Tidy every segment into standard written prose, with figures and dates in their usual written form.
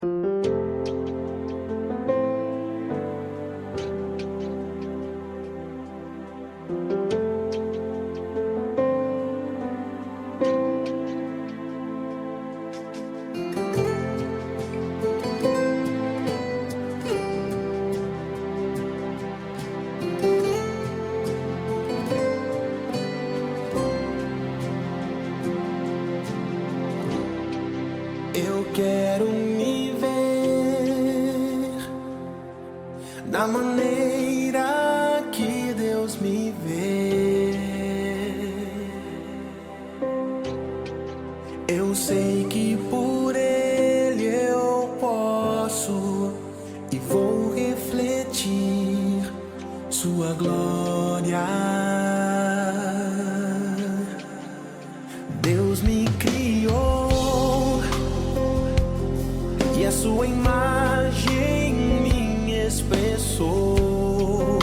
Eu quero me ver da maneira que Deus me vê. Eu sei que por Ele eu posso e vou refletir Sua glória. Deus me criou e a Sua imagem me expressou.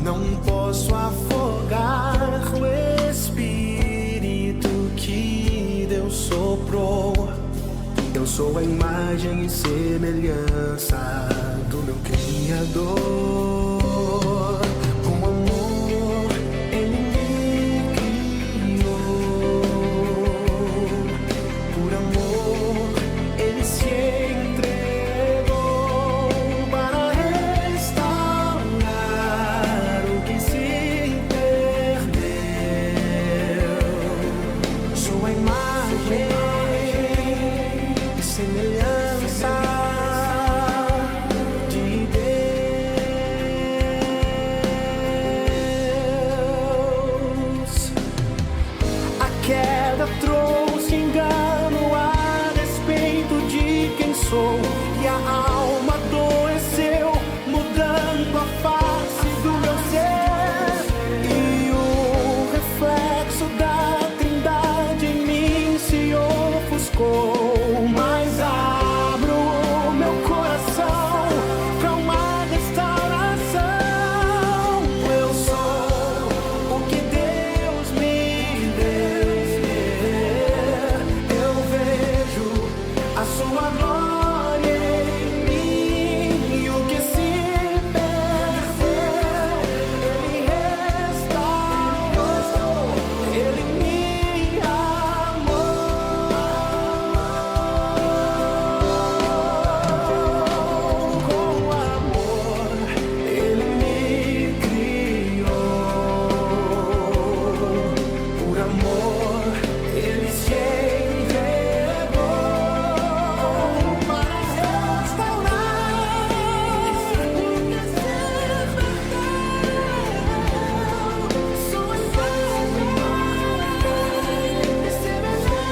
Não posso afogar o Espírito que Deus soprou. Eu sou a imagem e semelhança do meu Criador. Com amor Ele me criou. Por amor Ele se entregou para restaurar o que se perdeu. Sua imagem e semelhança de Deus. A queda trouxe engano a respeito de quem sou, e a alma adoeceu, mudando a face do meu ser. E o reflexo da Trindade em mim se ofuscou. Mas abro meu coração pra uma restauração. Eu sou o que Deus me deu. Eu vejo a Sua glória em mim, e o que se perdeu Ele restaurou. Ele me amou. Com amor Ele me criou. Por amor Ele se entregou para restaurar o que se perdeu. Sua imagem e semelhança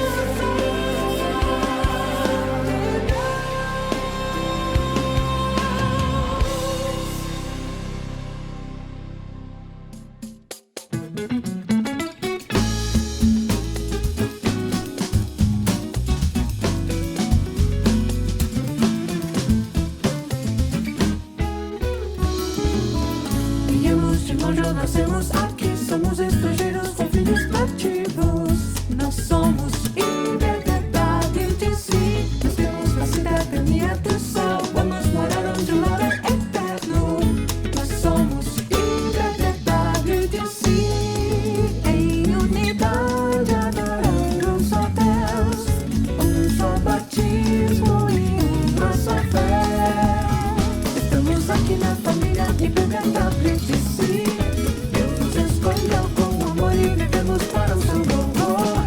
Viemos de longe ou nascemos aqui, somos estrangeiros com filhos nativos. Nós somos identidade de si, nós temos a cidadania do céu, vamos morar onde o lar é eterno. Nós somos identidade de si, em unidade adorando um só Deus, um só batismo e uma só fé. Estamos aqui na família IBWTC. Deus nos escolheu com amor e vivemos para o seu louvor,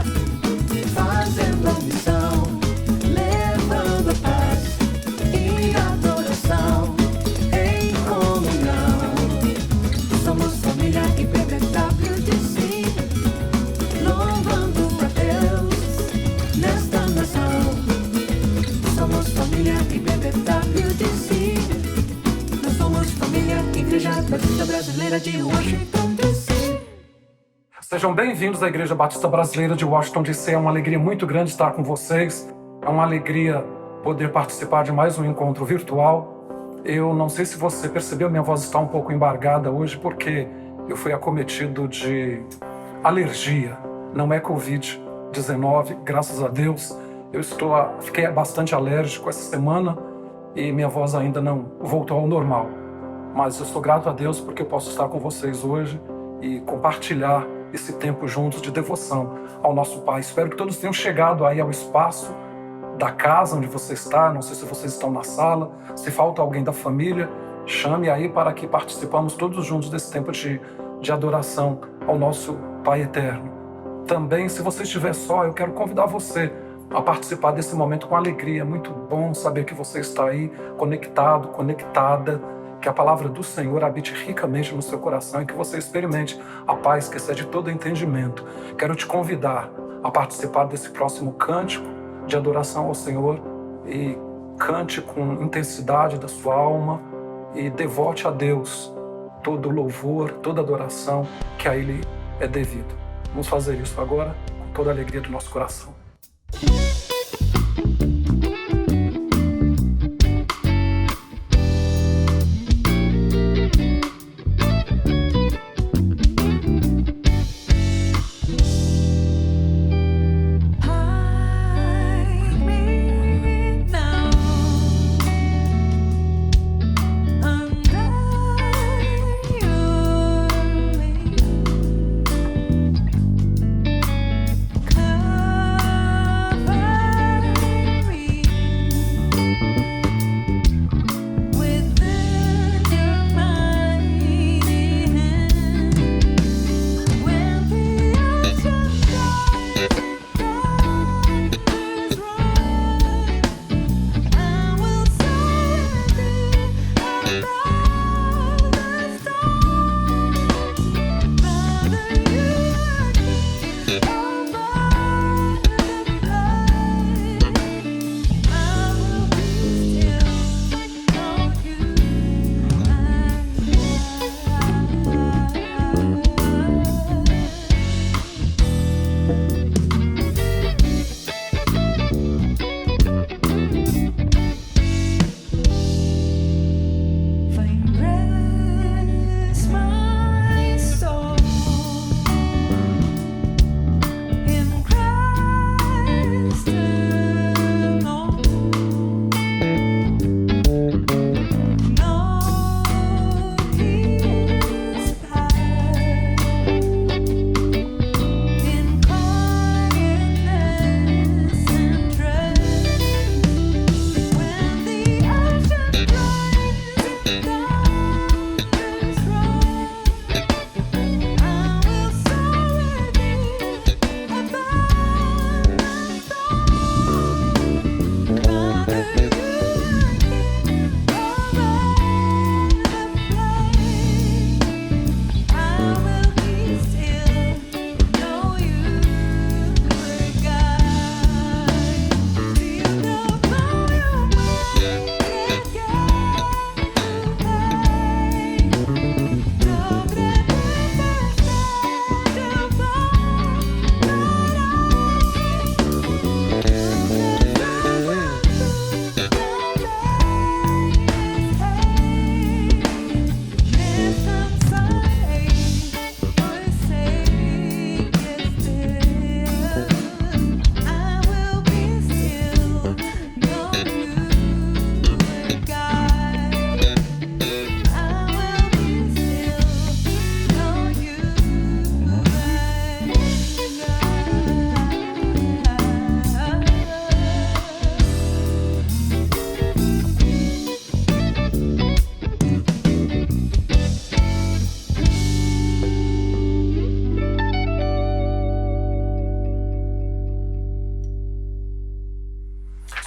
fazendo a missão, levando paz e adoração em comunhão. Somos família IBWTC, louvando a Deus nesta nação. Somos família IBWTC. Nós somos família Igreja Batista Brasileira de Washington, D.C. Sejam bem-vindos à Igreja Batista Brasileira de Washington, D.C. É uma alegria muito grande estar com vocês. É uma alegria poder participar de mais um encontro virtual. Eu não sei se você percebeu, minha voz está um pouco embargada hoje porque eu fui acometido de alergia. Não é Covid-19, Covid-19, graças a Deus. Fiquei bastante alérgico essa semana e minha voz ainda não voltou ao normal. Mas eu sou grato a Deus porque eu posso estar com vocês hoje e compartilhar esse tempo juntos de devoção ao nosso Pai. Espero que todos tenham chegado aí ao espaço da casa onde você está. Não sei se vocês estão na sala, se falta alguém da família, chame aí para que participamos todos juntos desse tempo de adoração ao nosso Pai eterno. Também, se você estiver só, eu quero convidar você a participar desse momento com alegria. É muito bom saber que você está aí conectado, conectada, que a palavra do Senhor habite ricamente no seu coração e que você experimente a paz que excede todo entendimento. Quero te convidar a participar desse próximo cântico de adoração ao Senhor e cante com intensidade da sua alma e devote a Deus todo louvor, toda adoração que a Ele é devido. Vamos fazer isso agora com toda a alegria do nosso coração.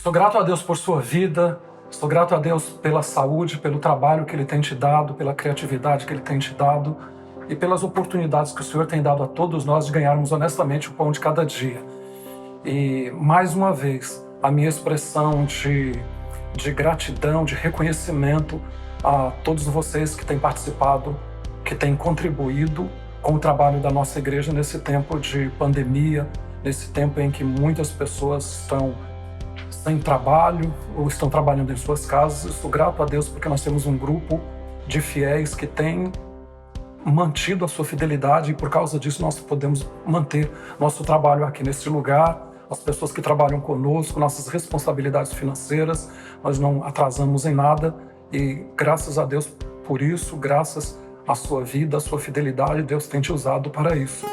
Sou grato a Deus por sua vida, sou grato a Deus pela saúde, pelo trabalho que Ele tem te dado, pela criatividade que Ele tem te dado e pelas oportunidades que o Senhor tem dado a todos nós de ganharmos honestamente o pão de cada dia. E, mais uma vez, a minha expressão de gratidão, de reconhecimento a todos vocês que têm participado, que têm contribuído com o trabalho da nossa igreja nesse tempo de pandemia, nesse tempo em que muitas pessoas estão sem trabalho ou estão trabalhando em suas casas. Eu sou grato a Deus porque nós temos um grupo de fiéis que tem mantido a sua fidelidade, e por causa disso nós podemos manter nosso trabalho aqui neste lugar, as pessoas que trabalham conosco, nossas responsabilidades financeiras, nós não atrasamos em nada, e graças a Deus por isso, graças à sua vida, à sua fidelidade, Deus tem te usado para isso.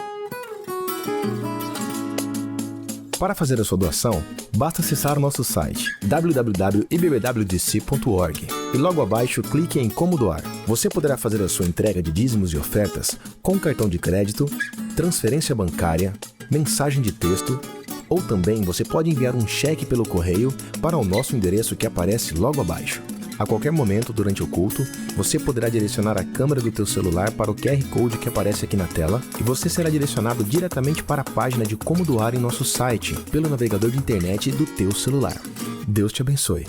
Para fazer a sua doação, basta acessar o nosso site www.ibbwdc.org e logo abaixo clique em Como Doar. Você poderá fazer a sua entrega de dízimos e ofertas com cartão de crédito, transferência bancária, mensagem de texto, ou também você pode enviar um cheque pelo correio para o nosso endereço que aparece logo abaixo. A qualquer momento durante o culto, você poderá direcionar a câmera do teu celular para o QR Code que aparece aqui na tela e você será direcionado diretamente para a página de como doar em nosso site, pelo navegador de internet do teu celular. Deus te abençoe.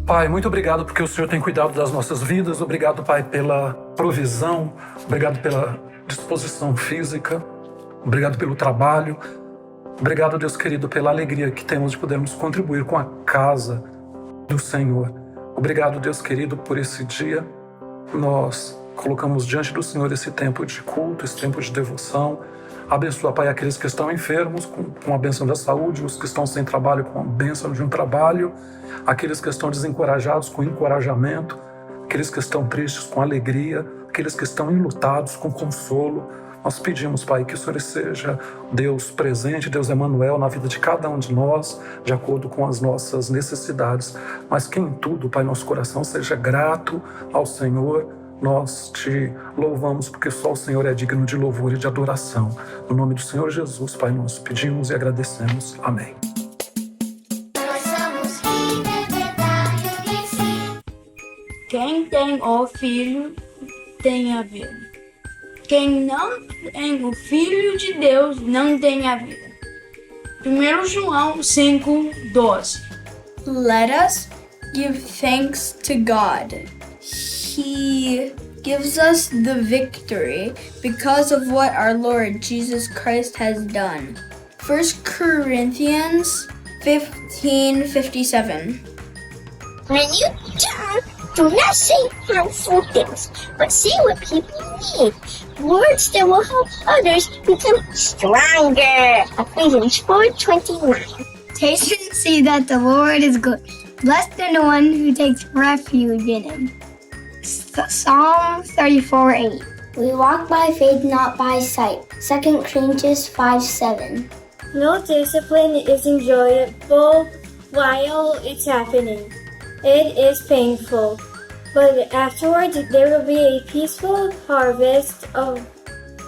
Pai, muito obrigado porque o Senhor tem cuidado das nossas vidas. Obrigado, Pai, pela provisão. Obrigado pela disposição física. Obrigado pelo trabalho. Obrigado, Deus querido, pela alegria que temos de podermos contribuir com a casa do Senhor. Obrigado, Deus querido, por esse dia. Nós colocamos diante do Senhor esse tempo de culto, esse tempo de devoção. Abençoa, Pai, aqueles que estão enfermos com a bênção da saúde, os que estão sem trabalho com a bênção de um trabalho, aqueles que estão desencorajados com encorajamento, aqueles que estão tristes com alegria, aqueles que estão enlutados com consolo. Nós pedimos, Pai, que o Senhor seja Deus presente, Deus Emanuel, na vida de cada um de nós, de acordo com as nossas necessidades. Mas que em tudo, Pai, nosso coração seja grato ao Senhor. Nós te louvamos porque só o Senhor é digno de louvor e de adoração. No nome do Senhor Jesus, Pai, nós pedimos e agradecemos. Amém. Quem tem o Filho tem a vida. Quem não tem o Filho de Deus não tem a vida. 1 João 5:12. Let us give thanks to God. He gives us the victory because of what our Lord Jesus Christ has done. 1 Corinthians 15:57. When you talk, do not say harmful things, but say what people need. Words that will help others become stronger. Ephesians 4:29. Taste and see that the Lord is good. Blessed the one who takes refuge in him. Psalm 34:8. We walk by faith, not by sight. 2 Corinthians 5:7. No discipline is enjoyable while it's happening. It is painful, but afterwards there will be a peaceful harvest of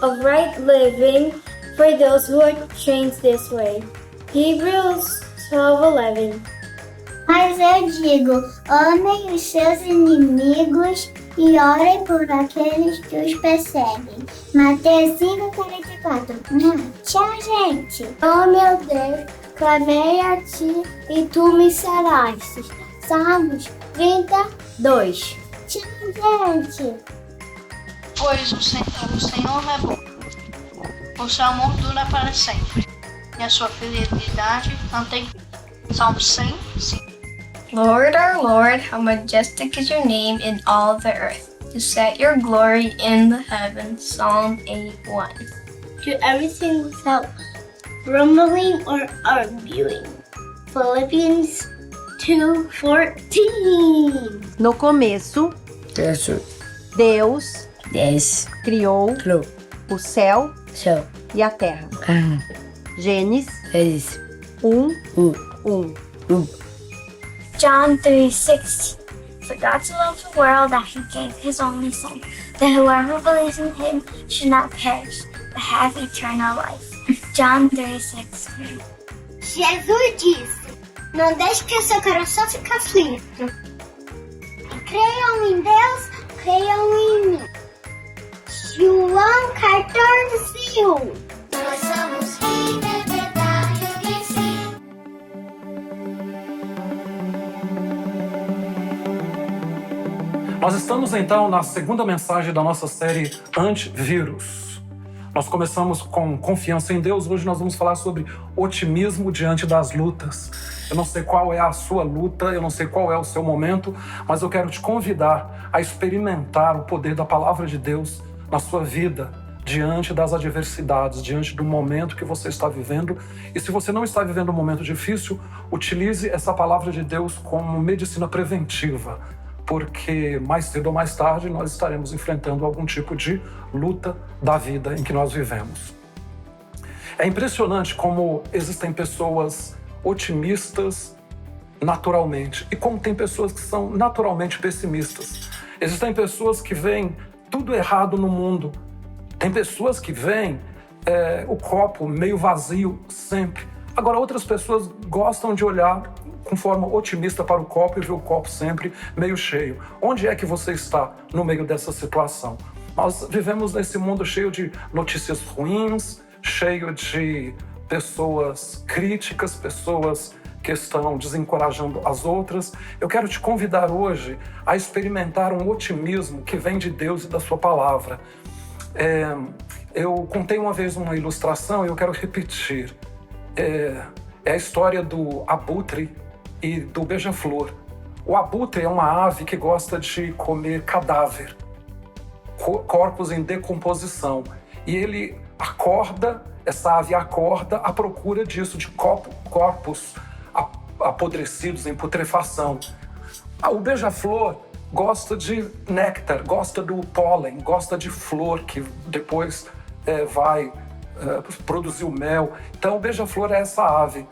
right living for those who are trained this way. Hebrews 12:11. Mas eu digo, amem os seus inimigos e orem por aqueles que os perseguem. Mateus 5:44. Tchau, gente. Oh, meu Deus, clamei a ti e tu me saraste. Salmos 32. Tchau, gente. Pois o Senhor é bom. O seu amor dura para sempre. E a sua fidelidade não tem fim. Salmo 105. Lord, our Lord, how majestic is your name in all the earth, to set your glory in the heavens. Psalm 8:1. Do everything without grumbling or arguing. Philippians 2:14. No começo, Deus criou o céu e a terra. Gênesis 1:1. John 3:16. For God so loved the world that he gave his only Son, that whoever believes in him should not perish, but have eternal life. John 3:16. Jesus disse, não deixe que o seu coração fique aflito. Creiam em Deus, creiam em mim. João 14:1. Nós somos Nós estamos então na segunda mensagem da nossa série Antivírus. Nós começamos com confiança em Deus, hoje nós vamos falar sobre otimismo diante das lutas. Eu não sei qual é a sua luta, eu não sei qual é o seu momento, mas eu quero te convidar a experimentar o poder da palavra de Deus na sua vida, diante das adversidades, diante do momento que você está vivendo. E se você não está vivendo um momento difícil, utilize essa palavra de Deus como medicina preventiva, porque mais cedo ou mais tarde nós estaremos enfrentando algum tipo de luta da vida em que nós vivemos. É impressionante como existem pessoas otimistas naturalmente e como tem pessoas que são naturalmente pessimistas. Existem pessoas que veem tudo errado no mundo. Tem pessoas que veem o copo meio vazio sempre. Agora, outras pessoas gostam de olhar com forma otimista para o copo e ver o copo sempre meio cheio. Onde é que você está no meio dessa situação? Nós vivemos nesse mundo cheio de notícias ruins, cheio de pessoas críticas, pessoas que estão desencorajando as outras. Eu quero te convidar hoje a experimentar um otimismo que vem de Deus e da sua palavra. Eu contei uma vez uma ilustração e eu quero repetir. É a história do abutre e do beija-flor. O abutre é uma ave que gosta de comer cadáver, corpos em decomposição. E ele essa ave acorda à procura disso, de corpos apodrecidos em putrefação. O beija-flor gosta de néctar, gosta do pólen, gosta de flor que depois vai produzir o mel. Então o beija-flor é essa ave.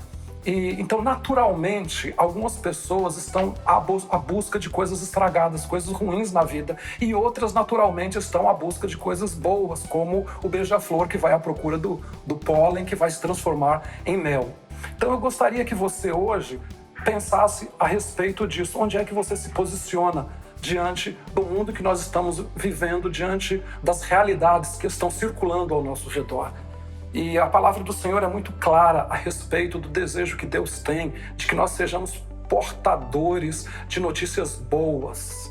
Então, naturalmente, algumas pessoas estão à busca de coisas estragadas, coisas ruins na vida, e outras, naturalmente, estão à busca de coisas boas, como o beija-flor, que vai à procura do pólen, que vai se transformar em mel. Então, eu gostaria que você, hoje, pensasse a respeito disso. Onde é que você se posiciona diante do mundo que nós estamos vivendo, diante das realidades que estão circulando ao nosso redor? E a palavra do Senhor é muito clara a respeito do desejo que Deus tem de que nós sejamos portadores de notícias boas.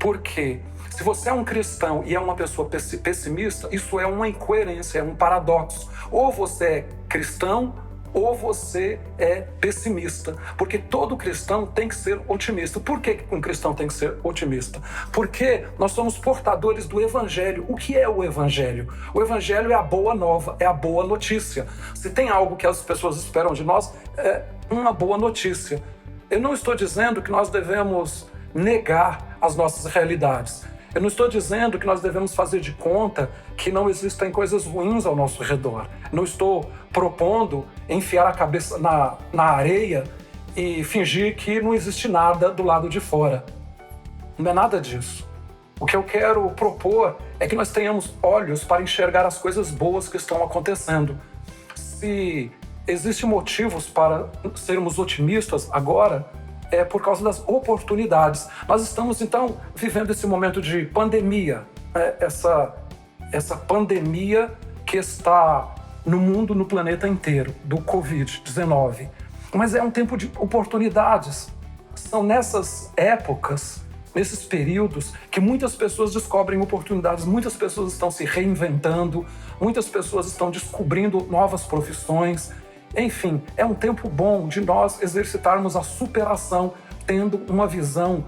Por quê? Se você é um cristão e é uma pessoa pessimista, isso é uma incoerência, é um paradoxo. Ou você é cristão ou você é pessimista. Porque todo cristão tem que ser otimista. Por que um cristão tem que ser otimista? Porque nós somos portadores do Evangelho. O que é o Evangelho? O Evangelho é a boa nova, é a boa notícia. Se tem algo que as pessoas esperam de nós, é uma boa notícia. Eu não estou dizendo que nós devemos negar as nossas realidades. Eu não estou dizendo que nós devemos fazer de conta que não existem coisas ruins ao nosso redor. Não estou propondo enfiar a cabeça na areia e fingir que não existe nada do lado de fora. Não é nada disso. O que eu quero propor é que nós tenhamos olhos para enxergar as coisas boas que estão acontecendo. Se existem motivos para sermos otimistas agora, é por causa das oportunidades. Nós estamos, então, vivendo esse momento de pandemia, essa pandemia que está no mundo, no planeta inteiro, do Covid-19. Mas é um tempo de oportunidades. São nessas épocas, nesses períodos, que muitas pessoas descobrem oportunidades, muitas pessoas estão se reinventando, muitas pessoas estão descobrindo novas profissões. Enfim, é um tempo bom de nós exercitarmos a superação, tendo uma visão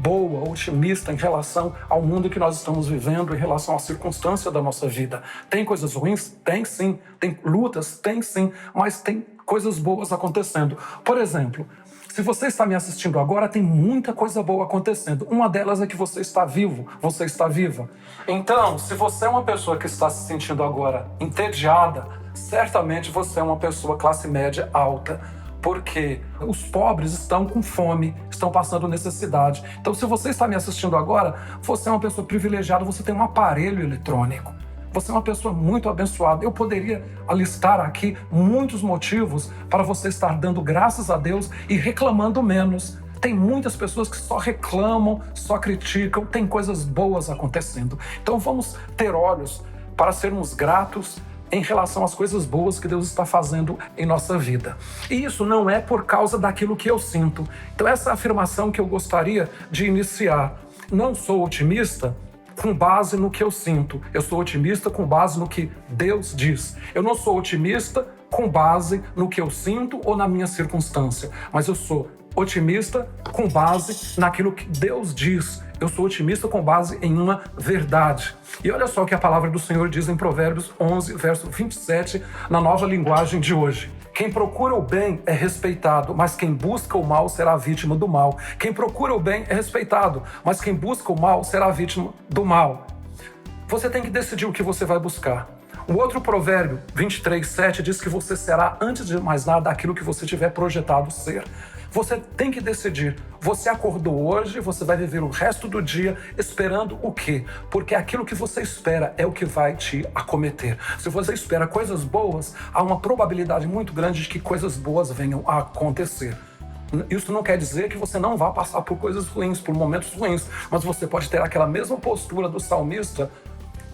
boa, otimista em relação ao mundo que nós estamos vivendo, em relação à circunstância da nossa vida. Tem coisas ruins? Tem sim. Tem lutas? Tem sim. Mas tem coisas boas acontecendo. Por exemplo, se você está me assistindo agora, tem muita coisa boa acontecendo. Uma delas é que você está vivo, você está viva. Então, se você é uma pessoa que está se sentindo agora entediada, certamente você é uma pessoa classe média alta, porque os pobres estão com fome, estão passando necessidade. Então, se você está me assistindo agora, você é uma pessoa privilegiada, você tem um aparelho eletrônico. Você é uma pessoa muito abençoada. Eu poderia alistar aqui muitos motivos para você estar dando graças a Deus e reclamando menos. Tem muitas pessoas que só reclamam, só criticam, tem coisas boas acontecendo. Então vamos ter olhos para sermos gratos em relação às coisas boas que Deus está fazendo em nossa vida. E isso não é por causa daquilo que eu sinto. Então essa é a afirmação que eu gostaria de iniciar. Não sou otimista com base no que eu sinto. Eu sou otimista com base no que Deus diz. Eu não sou otimista com base no que eu sinto ou na minha circunstância, mas eu sou otimista com base naquilo que Deus diz. Eu sou otimista com base em uma verdade. E olha só o que a palavra do Senhor diz em Provérbios 11, verso 27, na nova linguagem de hoje. Quem procura o bem é respeitado, mas quem busca o mal será vítima do mal. Quem procura o bem é respeitado, mas quem busca o mal será vítima do mal. Você tem que decidir o que você vai buscar. O outro provérbio, 23, 7, diz que você será, antes de mais nada, aquilo que você tiver projetado ser. Você tem que decidir. Você acordou hoje, você vai viver o resto do dia esperando o quê? Porque aquilo que você espera é o que vai te acometer. Se você espera coisas boas, há uma probabilidade muito grande de que coisas boas venham a acontecer. Isso não quer dizer que você não vá passar por coisas ruins, por momentos ruins, mas você pode ter aquela mesma postura do salmista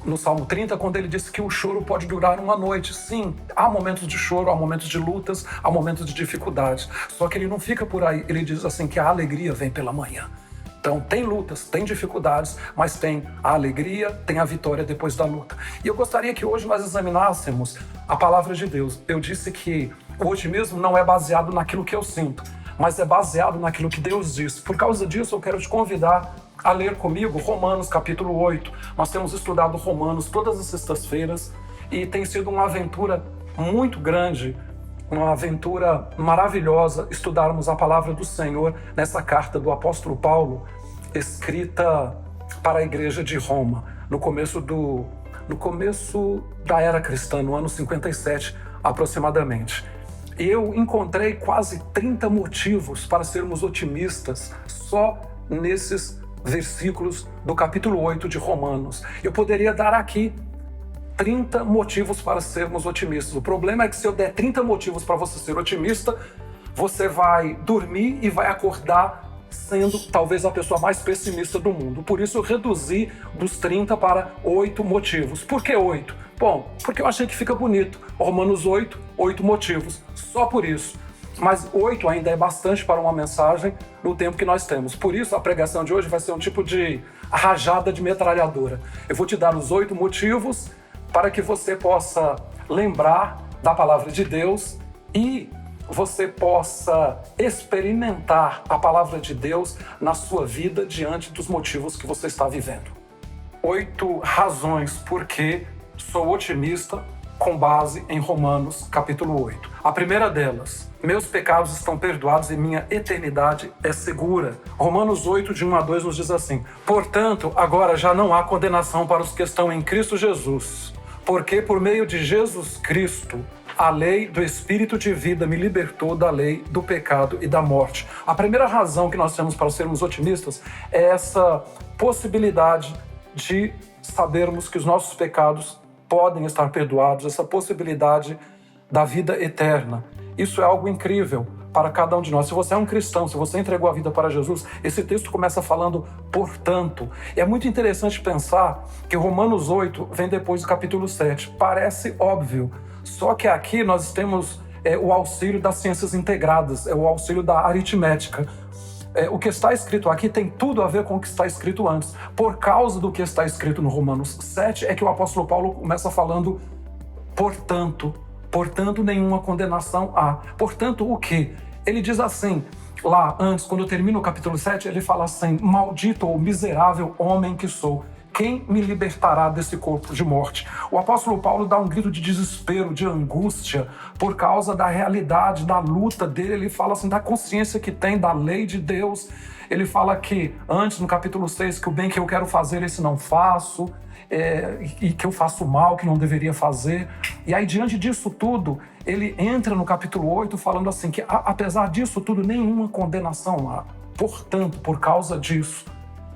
no Salmo 30, quando ele disse que o choro pode durar uma noite. Sim, há momentos de choro, há momentos de lutas, há momentos de dificuldades. Só que ele não fica por aí, ele diz assim que a alegria vem pela manhã. Então tem lutas, tem dificuldades, mas tem a alegria, tem a vitória depois da luta. E eu gostaria que hoje nós examinássemos a palavra de Deus. Eu disse que o otimismo não é baseado naquilo que eu sinto, mas é baseado naquilo que Deus diz. Por causa disso, eu quero te convidar a ler comigo Romanos capítulo 8. Nós temos estudado Romanos todas as sextas-feiras e tem sido uma aventura muito grande, uma aventura maravilhosa estudarmos a palavra do Senhor nessa carta do apóstolo Paulo, escrita para a igreja de Roma, no começo da era cristã, no ano 57 aproximadamente. Eu encontrei quase 30 motivos para sermos otimistas só nesses versículos do capítulo 8 de Romanos. Eu poderia dar aqui 30 motivos para sermos otimistas. O problema é que se eu der 30 motivos para você ser otimista, você vai dormir e vai acordar sendo talvez a pessoa mais pessimista do mundo. Por isso eu reduzi dos 30 para 8 motivos. Por que 8? Bom, porque eu achei que fica bonito. Romanos 8, 8 motivos. Só por isso. Mas 8 ainda é bastante para uma mensagem no tempo que nós temos. Por isso, a pregação de hoje vai ser um tipo de rajada de metralhadora. Eu vou te dar os 8 motivos para que você possa lembrar da palavra de Deus e você possa experimentar a palavra de Deus na sua vida diante dos motivos que você está vivendo. 8 razões por que sou otimista com base em Romanos capítulo 8. A primeira delas: meus pecados estão perdoados e minha eternidade é segura. Romanos 8, de 1 a 2 nos diz assim: portanto, agora já não há condenação para os que estão em Cristo Jesus, porque por meio de Jesus Cristo, a lei do Espírito de vida me libertou da lei do pecado e da morte. A primeira razão que nós temos para sermos otimistas é essa possibilidade de sabermos que os nossos pecados podem estar perdoados, essa possibilidade da vida eterna. Isso é algo incrível para cada um de nós. Se você é um cristão, se você entregou a vida para Jesus, esse texto começa falando portanto. E é muito interessante pensar que Romanos 8 vem depois do capítulo 7. Parece óbvio, só que aqui nós temos o auxílio das ciências integradas, o auxílio da aritmética. O que está escrito aqui tem tudo a ver com o que está escrito antes. Por causa do que está escrito no Romanos 7 é que o apóstolo Paulo começa falando portanto. Portanto, nenhuma condenação há. Portanto, o quê? Ele diz assim, lá antes, quando termina o capítulo 7, ele fala assim: maldito ou miserável homem que sou, quem me libertará desse corpo de morte? O apóstolo Paulo dá um grito de desespero, de angústia, por causa da realidade, da luta dele. Ele fala assim, da consciência que tem, da lei de Deus. Ele fala que, antes, no capítulo 6, que o bem que eu quero fazer, esse não faço, e que eu faço o mal que não deveria fazer. E aí, diante disso tudo, ele entra no capítulo 8 falando assim, que apesar disso tudo, nenhuma condenação há. Portanto, por causa disso,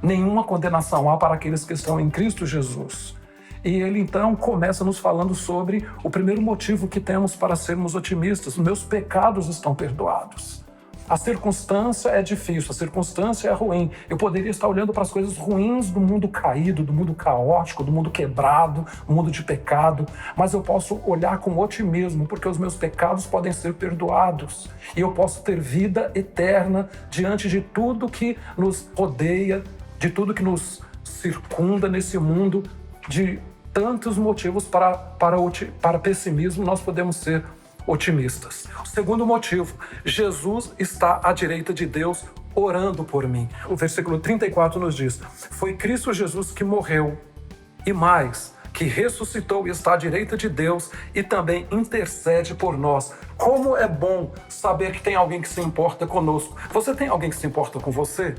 nenhuma condenação há para aqueles que estão em Cristo Jesus. E ele então começa nos falando sobre o primeiro motivo que temos para sermos otimistas: meus pecados estão perdoados. A circunstância é difícil, a circunstância é ruim. Eu poderia estar olhando para as coisas ruins do mundo caído, do mundo caótico, do mundo quebrado, do mundo de pecado, mas eu posso olhar com otimismo, porque os meus pecados podem ser perdoados e eu posso ter vida eterna diante de tudo que nos rodeia, de tudo que nos circunda nesse mundo. De tantos motivos para pessimismo, nós podemos ser otimistas. O segundo motivo: Jesus está à direita de Deus orando por mim. O versículo 34 nos diz: foi Cristo Jesus que morreu e mais, que ressuscitou e está à direita de Deus e também intercede por nós. Como é bom saber que tem alguém que se importa conosco. Você tem alguém que se importa com você?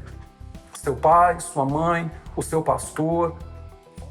Seu pai, sua mãe, o seu pastor,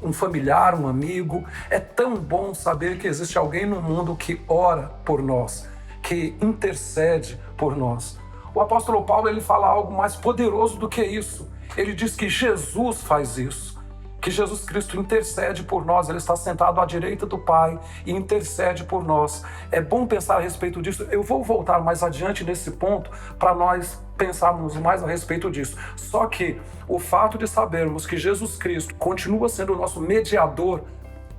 um familiar, um amigo. É tão bom saber que existe alguém no mundo que ora por nós, que intercede por nós. O apóstolo Paulo, ele fala algo mais poderoso do que isso. Ele diz que Jesus faz isso, que Jesus Cristo intercede por nós. Ele está sentado à direita do Pai e intercede por nós. É bom pensar a respeito disso. Eu vou voltar mais adiante nesse ponto para nós pensarmos mais a respeito disso. Só que o fato de sabermos que Jesus Cristo continua sendo o nosso mediador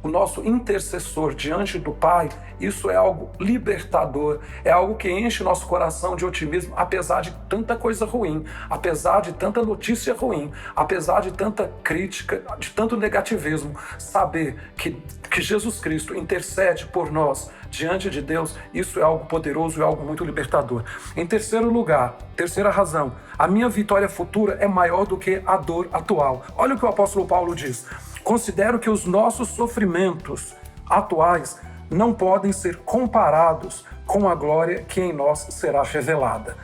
o nosso intercessor diante do Pai, isso é algo libertador, é algo que enche nosso coração de otimismo, apesar de tanta coisa ruim, apesar de tanta notícia ruim, apesar de tanta crítica, de tanto negativismo. Saber que Jesus Cristo intercede por nós diante de Deus, isso é algo poderoso e algo muito libertador. Em terceiro lugar, terceira razão, a minha vitória futura é maior do que a dor atual. Olha o que o apóstolo Paulo diz: considero que os nossos sofrimentos atuais não podem ser comparados com a glória que em nós será revelada.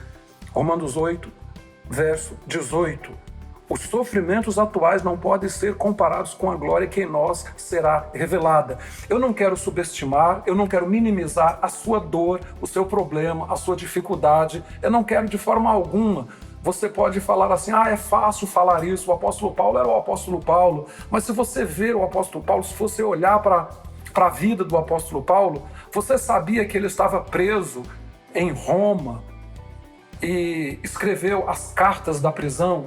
Romanos 8, verso 18. Os sofrimentos atuais não podem ser comparados com a glória que em nós será revelada. Eu não quero subestimar, eu não quero minimizar a sua dor, o seu problema, a sua dificuldade. Eu não quero de forma alguma. Você pode falar assim, é fácil falar isso, o apóstolo Paulo era o apóstolo Paulo. Mas se você ver o apóstolo Paulo, se você olhar para a vida do apóstolo Paulo, você sabia que ele estava preso em Roma e escreveu as cartas da prisão?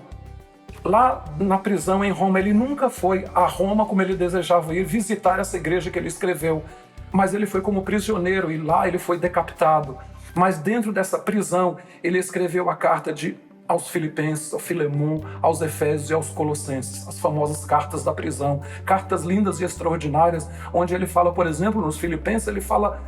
Lá na prisão em Roma, ele nunca foi a Roma como ele desejava ir visitar essa igreja que ele escreveu, mas ele foi como prisioneiro e lá ele foi decapitado. Mas dentro dessa prisão, ele escreveu a carta aos Filipenses, ao Filemon, aos Efésios e aos Colossenses, as famosas cartas da prisão, cartas lindas e extraordinárias, onde ele fala, por exemplo, nos Filipenses, ele fala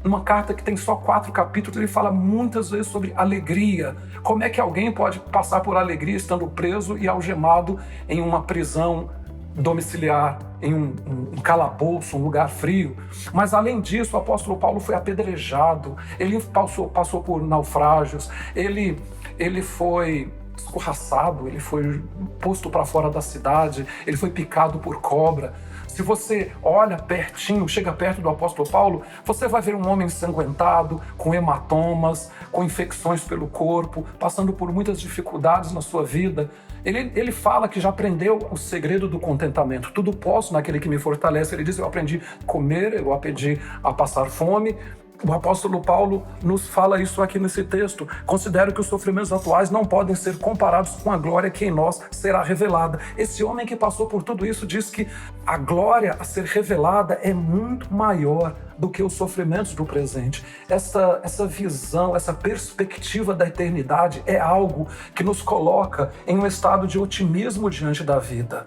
numa carta que tem só 4 capítulos, ele fala muitas vezes sobre alegria. Como é que alguém pode passar por alegria estando preso e algemado em uma prisão domiciliar, em um calabouço, um lugar frio? Mas além disso, o apóstolo Paulo foi apedrejado, ele passou por naufrágios, ele foi escorraçado, ele foi posto para fora da cidade, ele foi picado por cobra. Se você olha pertinho, chega perto do apóstolo Paulo, você vai ver um homem ensanguentado, com hematomas, com infecções pelo corpo, passando por muitas dificuldades na sua vida. Ele fala que já aprendeu o segredo do contentamento. Tudo posso naquele que me fortalece. Ele diz, eu aprendi a comer, eu aprendi a passar fome. O apóstolo Paulo nos fala isso aqui nesse texto. Considero que os sofrimentos atuais não podem ser comparados com a glória que em nós será revelada. Esse homem que passou por tudo isso diz que a glória a ser revelada é muito maior do que os sofrimentos do presente. Essa visão, essa perspectiva da eternidade é algo que nos coloca em um estado de otimismo diante da vida.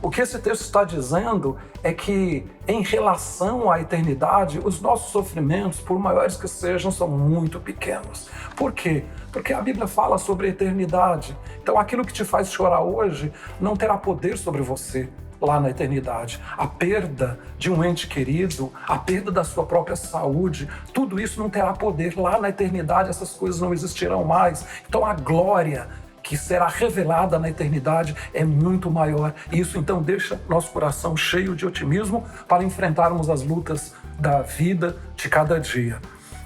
O que esse texto está dizendo é que, em relação à eternidade, os nossos sofrimentos, por maiores que sejam, são muito pequenos. Por quê? Porque a Bíblia fala sobre a eternidade. Então, aquilo que te faz chorar hoje não terá poder sobre você lá na eternidade. A perda de um ente querido, a perda da sua própria saúde, tudo isso não terá poder. Lá na eternidade, essas coisas não existirão mais. Então, a glória que será revelada na eternidade é muito maior. E isso então deixa nosso coração cheio de otimismo para enfrentarmos as lutas da vida de cada dia.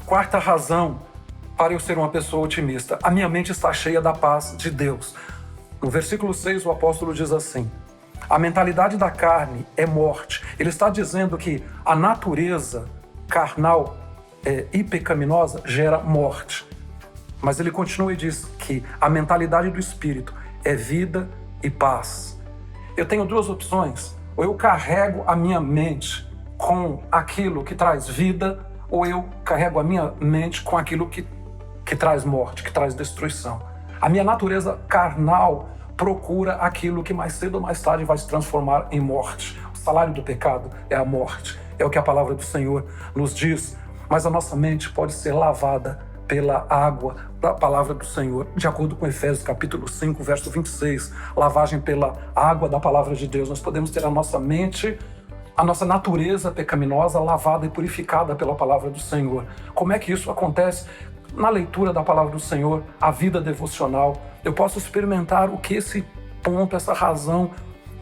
Quarta razão para eu ser uma pessoa otimista: a minha mente está cheia da paz de Deus. No versículo 6 o apóstolo diz assim: a mentalidade da carne é morte. Ele está dizendo que a natureza carnal e pecaminosa gera morte. Mas ele continua e diz que a mentalidade do Espírito é vida e paz. Eu tenho 2 opções. Ou eu carrego a minha mente com aquilo que traz vida, ou eu carrego a minha mente com aquilo que traz morte, que traz destruição. A minha natureza carnal procura aquilo que mais cedo ou mais tarde vai se transformar em morte. O salário do pecado é a morte. É o que a palavra do Senhor nos diz. Mas a nossa mente pode ser lavada pela água da palavra do Senhor, de acordo com Efésios capítulo 5, verso 26, lavagem pela água da palavra de Deus. Nós podemos ter a nossa mente, a nossa natureza pecaminosa lavada e purificada pela palavra do Senhor. Como é que isso acontece? Na leitura da palavra do Senhor, a vida devocional, eu posso experimentar o que esse ponto, essa razão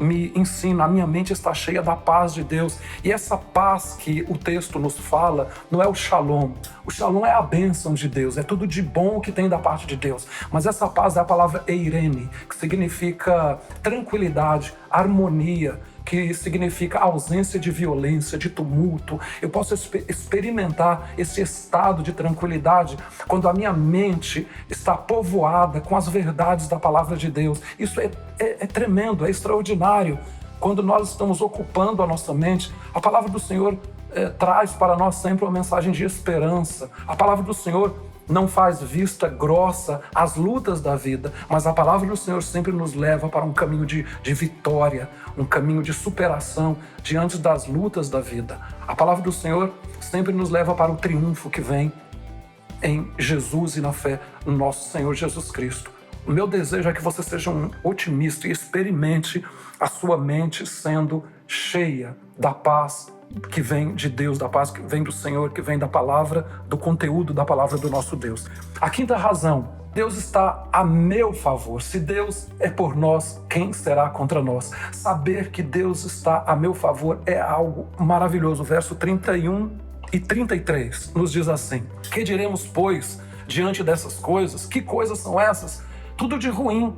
me ensina. A minha mente está cheia da paz de Deus. E essa paz que o texto nos fala não é o shalom. O shalom é a bênção de Deus, é tudo de bom que tem da parte de Deus. Mas essa paz é a palavra eirene, que significa tranquilidade, harmonia, que significa ausência de violência, de tumulto. Eu posso experimentar esse estado de tranquilidade quando a minha mente está povoada com as verdades da palavra de Deus. Isso é tremendo, é extraordinário. quando nós estamos ocupando a nossa mente, a palavra do Senhor traz para nós sempre uma mensagem de esperança. A palavra do Senhor não faz vista grossa às lutas da vida, mas a palavra do Senhor sempre nos leva para um caminho de vitória, um caminho de superação diante das lutas da vida. A palavra do Senhor sempre nos leva para o triunfo que vem em Jesus e na fé no nosso Senhor Jesus Cristo. O meu desejo é que você seja um otimista e experimente a sua mente sendo cheia da paz que vem de Deus, da paz que vem do Senhor, que vem da palavra, do conteúdo da palavra do nosso Deus. A quinta razão: Deus está a meu favor. Se Deus é por nós, quem será contra nós? Saber que Deus está a meu favor é algo maravilhoso. Verso 31 e 33 nos diz assim: que diremos, pois, diante dessas coisas? Que coisas são essas? Tudo de ruim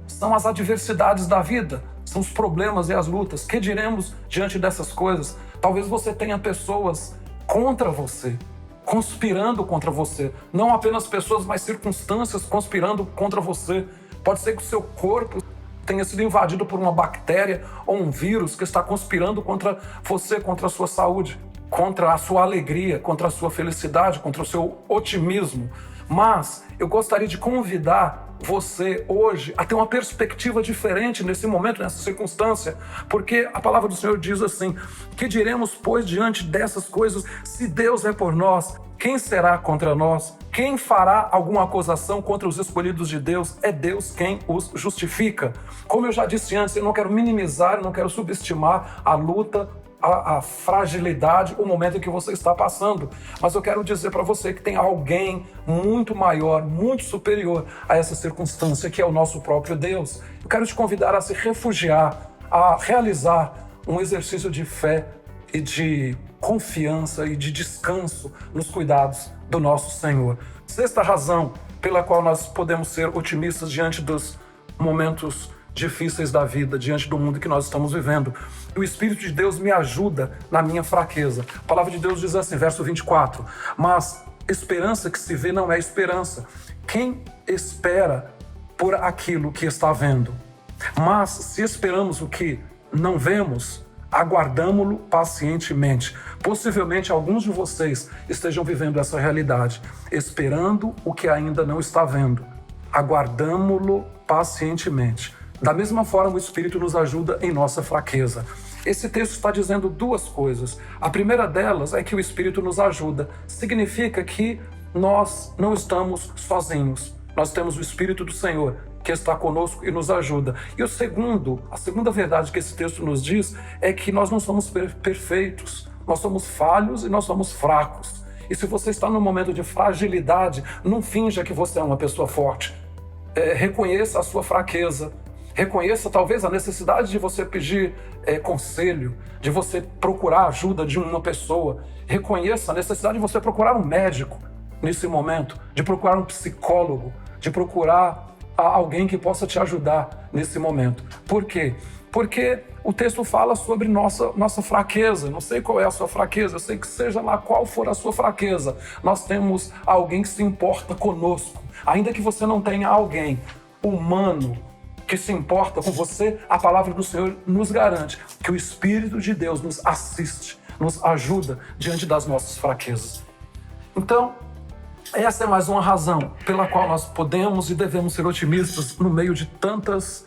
são as adversidades da vida, são os problemas e as lutas. Que diremos diante dessas coisas? Talvez você tenha pessoas contra você, conspirando contra você. Não apenas pessoas, mas circunstâncias conspirando contra você. Pode ser que o seu corpo tenha sido invadido por uma bactéria ou um vírus que está conspirando contra você, contra a sua saúde, contra a sua alegria, contra a sua felicidade, contra o seu otimismo. Mas eu gostaria de convidar você hoje a ter uma perspectiva diferente nesse momento, nessa circunstância, porque a palavra do Senhor diz assim: que diremos, pois, diante dessas coisas? Se Deus é por nós, quem será contra nós? Quem fará alguma acusação contra os escolhidos de Deus? É Deus quem os justifica. Como eu já disse antes, eu não quero minimizar, eu não quero subestimar a luta, a fragilidade, o momento em que você está passando. Mas eu quero dizer para você que tem alguém muito maior, muito superior a essa circunstância, que é o nosso próprio Deus. Eu quero te convidar a se refugiar, a realizar um exercício de fé e de confiança e de descanso nos cuidados do nosso Senhor. Sexta razão pela qual nós podemos ser otimistas diante dos momentos difíceis da vida, diante do mundo que nós estamos vivendo. O Espírito de Deus me ajuda na minha fraqueza. A palavra de Deus diz assim, verso 24: mas esperança que se vê não é esperança. Quem espera por aquilo que está vendo? Mas se esperamos o que não vemos, aguardamo-lo pacientemente. Possivelmente alguns de vocês estejam vivendo essa realidade, esperando o que ainda não está vendo. Aguardamo-lo pacientemente. Da mesma forma, o Espírito nos ajuda em nossa fraqueza. Esse texto está dizendo duas coisas. A primeira delas é que o Espírito nos ajuda. Significa que nós não estamos sozinhos. Nós temos o Espírito do Senhor que está conosco e nos ajuda. E a segunda verdade que esse texto nos diz é que nós não somos perfeitos. Nós somos falhos e nós somos fracos. E se você está num momento de fragilidade, não finja que você é uma pessoa forte. Reconheça a sua fraqueza. Reconheça talvez a necessidade de você pedir conselho, de você procurar ajuda de uma pessoa. Reconheça a necessidade de você procurar um médico nesse momento, de procurar um psicólogo, de procurar alguém que possa te ajudar nesse momento. Por quê? Porque o texto fala sobre nossa fraqueza. Não sei qual é a sua fraqueza, eu sei que seja lá qual for a sua fraqueza, nós temos alguém que se importa conosco. Ainda que você não tenha alguém humano que se importa com você, a palavra do Senhor nos garante que o Espírito de Deus nos assiste, nos ajuda diante das nossas fraquezas. Então, essa é mais uma razão pela qual nós podemos e devemos ser otimistas no meio de tantas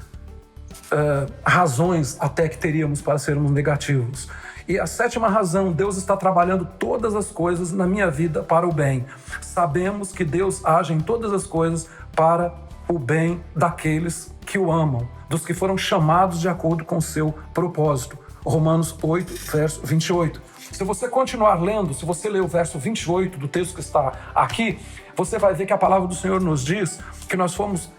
razões até que teríamos para sermos negativos. E a sétima razão: Deus está trabalhando todas as coisas na minha vida para o bem. Sabemos que Deus age em todas as coisas para o bem daqueles que o amam, dos que foram chamados de acordo com o seu propósito. Romanos 8, verso 28. Se você continuar lendo, se você ler o verso 28 do texto que está aqui, você vai ver que a palavra do Senhor nos diz que nós fomos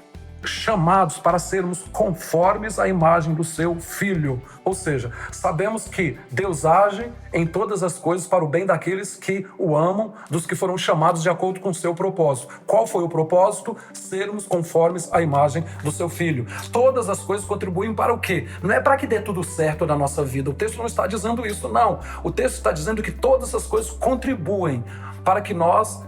chamados para sermos conformes à imagem do seu Filho. Ou seja, sabemos que Deus age em todas as coisas para o bem daqueles que o amam, dos que foram chamados de acordo com o seu propósito. Qual foi o propósito? Sermos conformes à imagem do seu Filho. Todas as coisas contribuem para o quê? Não é para que dê tudo certo na nossa vida. O texto não está dizendo isso, não. O texto está dizendo que todas as coisas contribuem para que nós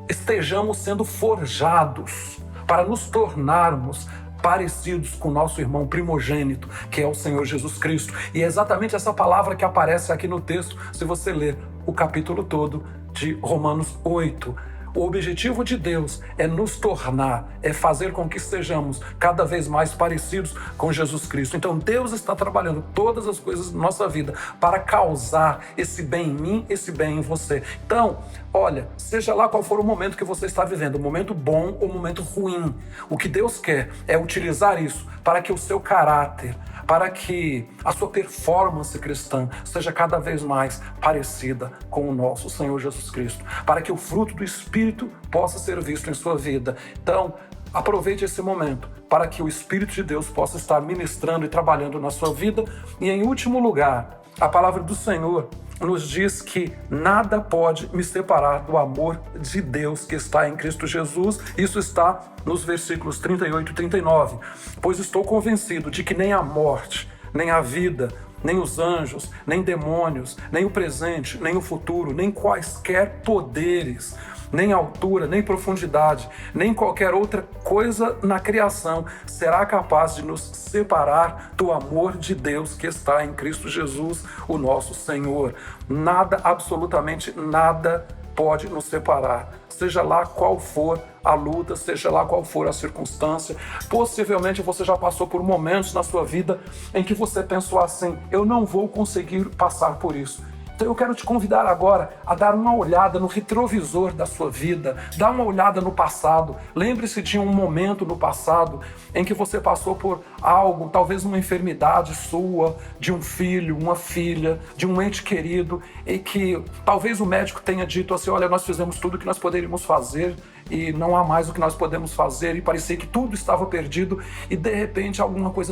estejamos sendo forjados, para nos tornarmos parecidos com o nosso irmão primogênito, que é o Senhor Jesus Cristo. E é exatamente essa palavra que aparece aqui no texto, se você ler o capítulo todo de Romanos 8. O objetivo de Deus é nos tornar, é fazer com que sejamos cada vez mais parecidos com Jesus Cristo. Então Deus está trabalhando todas as coisas da nossa vida para causar esse bem em mim, esse bem em você. Então, olha, seja lá qual for o momento que você está vivendo, momento bom ou momento ruim, o que Deus quer é utilizar isso para que o seu caráter, para que a sua performance cristã seja cada vez mais parecida com o nosso Senhor Jesus Cristo, para que o fruto do Espírito possa ser visto em sua vida. Então, aproveite esse momento para que o Espírito de Deus possa estar ministrando e trabalhando na sua vida. E em último lugar, a palavra do Senhor nos diz que nada pode me separar do amor de Deus que está em Cristo Jesus. Isso está nos versículos 38 e 39. Pois estou convencido de que nem a morte, nem a vida, nem os anjos, nem demônios, nem o presente, nem o futuro, nem quaisquer poderes, nem altura, nem profundidade, nem qualquer outra coisa na criação será capaz de nos separar do amor de Deus que está em Cristo Jesus, o nosso Senhor. Nada, absolutamente nada pode nos separar, seja lá qual for a luta, seja lá qual for a circunstância. Possivelmente você já passou por momentos na sua vida em que você pensou assim: eu não vou conseguir passar por isso. Então eu quero te convidar agora a dar uma olhada no retrovisor da sua vida, dar uma olhada no passado. Lembre-se de um momento no passado em que você passou por algo, talvez uma enfermidade sua, de um filho, uma filha, de um ente querido, e que talvez o médico tenha dito assim: olha, nós fizemos tudo o que nós poderíamos fazer e não há mais o que nós podemos fazer, e parecia que tudo estava perdido, e de repente alguma coisa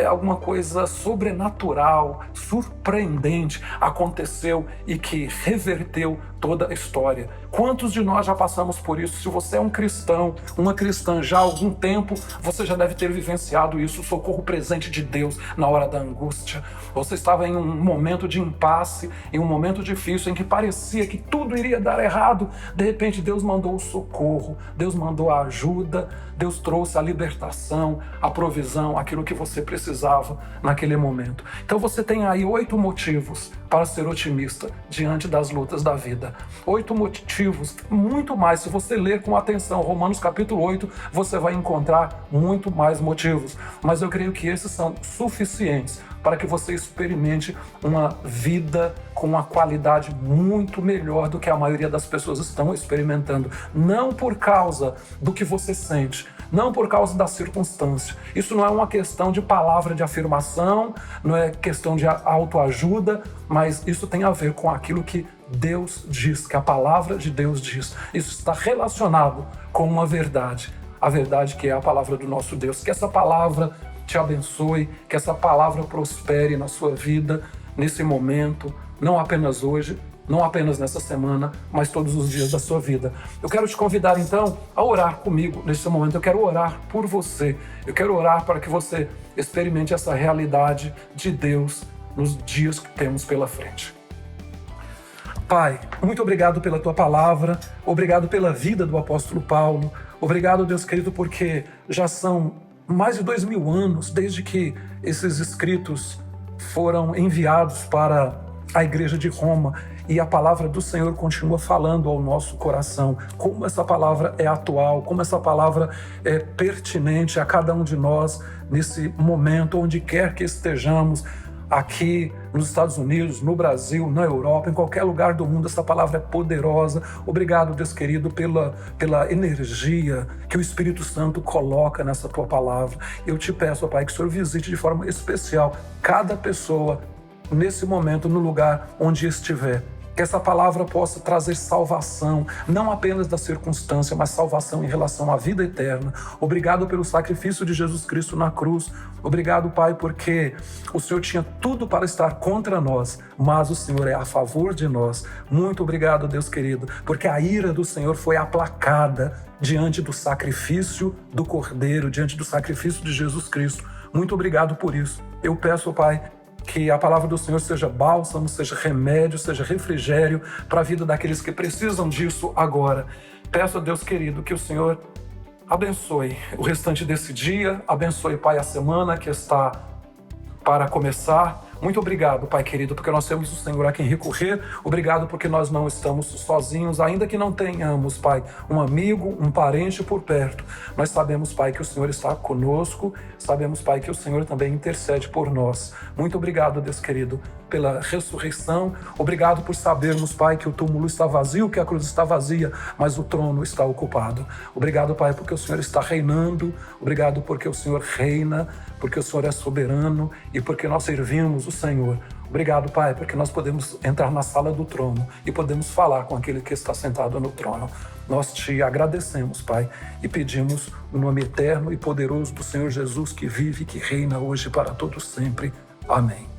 alguma coisa sobrenatural, surpreendente aconteceu e que reverteu toda a história. Quantos de nós já passamos por isso? Se você é um cristão, uma cristã já há algum tempo, você já deve ter vivenciado isso, o socorro presente de Deus na hora da angústia. Você estava em um momento de impasse, em um momento difícil, em que parecia que tudo iria dar errado. De repente Deus mandou o socorro, Deus mandou a ajuda, Deus trouxe a libertação, a provisão, aquilo que você precisava naquele momento. Então você tem aí 8 motivos para ser otimista diante das lutas da vida. 8 motivos, muito mais. Se você ler com atenção Romanos capítulo 8, você vai encontrar muito mais motivos. Mas eu creio que esses são suficientes para que você experimente uma vida com uma qualidade muito melhor do que a maioria das pessoas estão experimentando. Não por causa do que você sente, não por causa da circunstância. Isso não é uma questão de palavra de afirmação, não é questão de autoajuda, mas isso tem a ver com aquilo que Deus diz, que a palavra de Deus diz. Isso está relacionado com uma verdade, a verdade que é a palavra do nosso Deus. Que essa palavra te abençoe, que essa palavra prospere na sua vida, nesse momento, não apenas hoje, não apenas nessa semana, mas todos os dias da sua vida. Eu quero te convidar então a orar comigo nesse momento. Eu quero orar por você. Eu quero orar para que você experimente essa realidade de Deus nos dias que temos pela frente. Pai, muito obrigado pela tua palavra, obrigado pela vida do apóstolo Paulo, obrigado, Deus querido, porque já são mais de 2000 anos desde que esses escritos foram enviados para a igreja de Roma, e a palavra do Senhor continua falando ao nosso coração. Como essa palavra é atual, como essa palavra é pertinente a cada um de nós nesse momento, onde quer que estejamos, aqui nos Estados Unidos, no Brasil, na Europa, em qualquer lugar do mundo, essa palavra é poderosa. Obrigado, Deus querido, pela energia que o Espírito Santo coloca nessa tua palavra. Eu te peço, Pai, que o Senhor visite de forma especial cada pessoa nesse momento, no lugar onde estiver. Que essa palavra possa trazer salvação, não apenas da circunstância, mas salvação em relação à vida eterna. Obrigado pelo sacrifício de Jesus Cristo na cruz. Obrigado, Pai, porque o Senhor tinha tudo para estar contra nós, mas o Senhor é a favor de nós. Muito obrigado, Deus querido, porque a ira do Senhor foi aplacada diante do sacrifício do Cordeiro, diante do sacrifício de Jesus Cristo. Muito obrigado por isso. Eu peço, Pai, que a palavra do Senhor seja bálsamo, seja remédio, seja refrigério para a vida daqueles que precisam disso agora. Peço a Deus querido que o Senhor abençoe o restante desse dia, abençoe, Pai, a semana que está para começar. Muito obrigado, Pai querido, porque nós temos o Senhor a quem recorrer. Obrigado porque nós não estamos sozinhos, ainda que não tenhamos, Pai, um amigo, um parente por perto. Nós sabemos, Pai, que o Senhor está conosco. Sabemos, Pai, que o Senhor também intercede por nós. Muito obrigado, Deus querido, pela ressurreição. Obrigado por sabermos, Pai, que o túmulo está vazio, que a cruz está vazia, mas o trono está ocupado. Obrigado, Pai, porque o Senhor está reinando. Obrigado porque o Senhor reina, porque o Senhor é soberano e porque nós servimos o Senhor. Obrigado, Pai, porque nós podemos entrar na sala do trono e podemos falar com aquele que está sentado no trono. Nós te agradecemos, Pai, e pedimos o nome eterno e poderoso do Senhor Jesus, que vive e que reina hoje para todos sempre. Amém.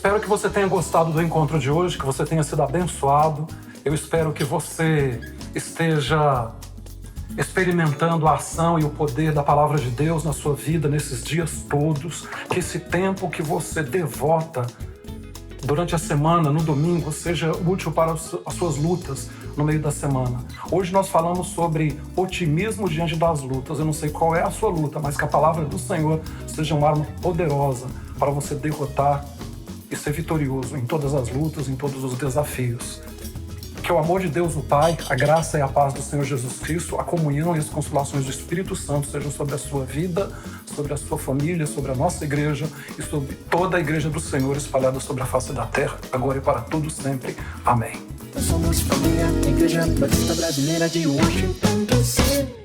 Espero que você tenha gostado do encontro de hoje, que você tenha sido abençoado. Eu espero que você esteja experimentando a ação e o poder da palavra de Deus na sua vida nesses dias todos. Que esse tempo que você devota durante a semana, no domingo, seja útil para as suas lutas no meio da semana. Hoje nós falamos sobre otimismo diante das lutas. Eu não sei qual é a sua luta, mas que a palavra do Senhor seja uma arma poderosa para você derrotar e ser vitorioso em todas as lutas, em todos os desafios. Que o amor de Deus, o Pai, a graça e a paz do Senhor Jesus Cristo, a comunhão e as consolações do Espírito Santo sejam sobre a sua vida, sobre a sua família, sobre a nossa igreja e sobre toda a igreja do Senhor espalhada sobre a face da terra, agora e para todos sempre. Amém. Somos família, Igreja Batista Brasileira de Washington, D.C.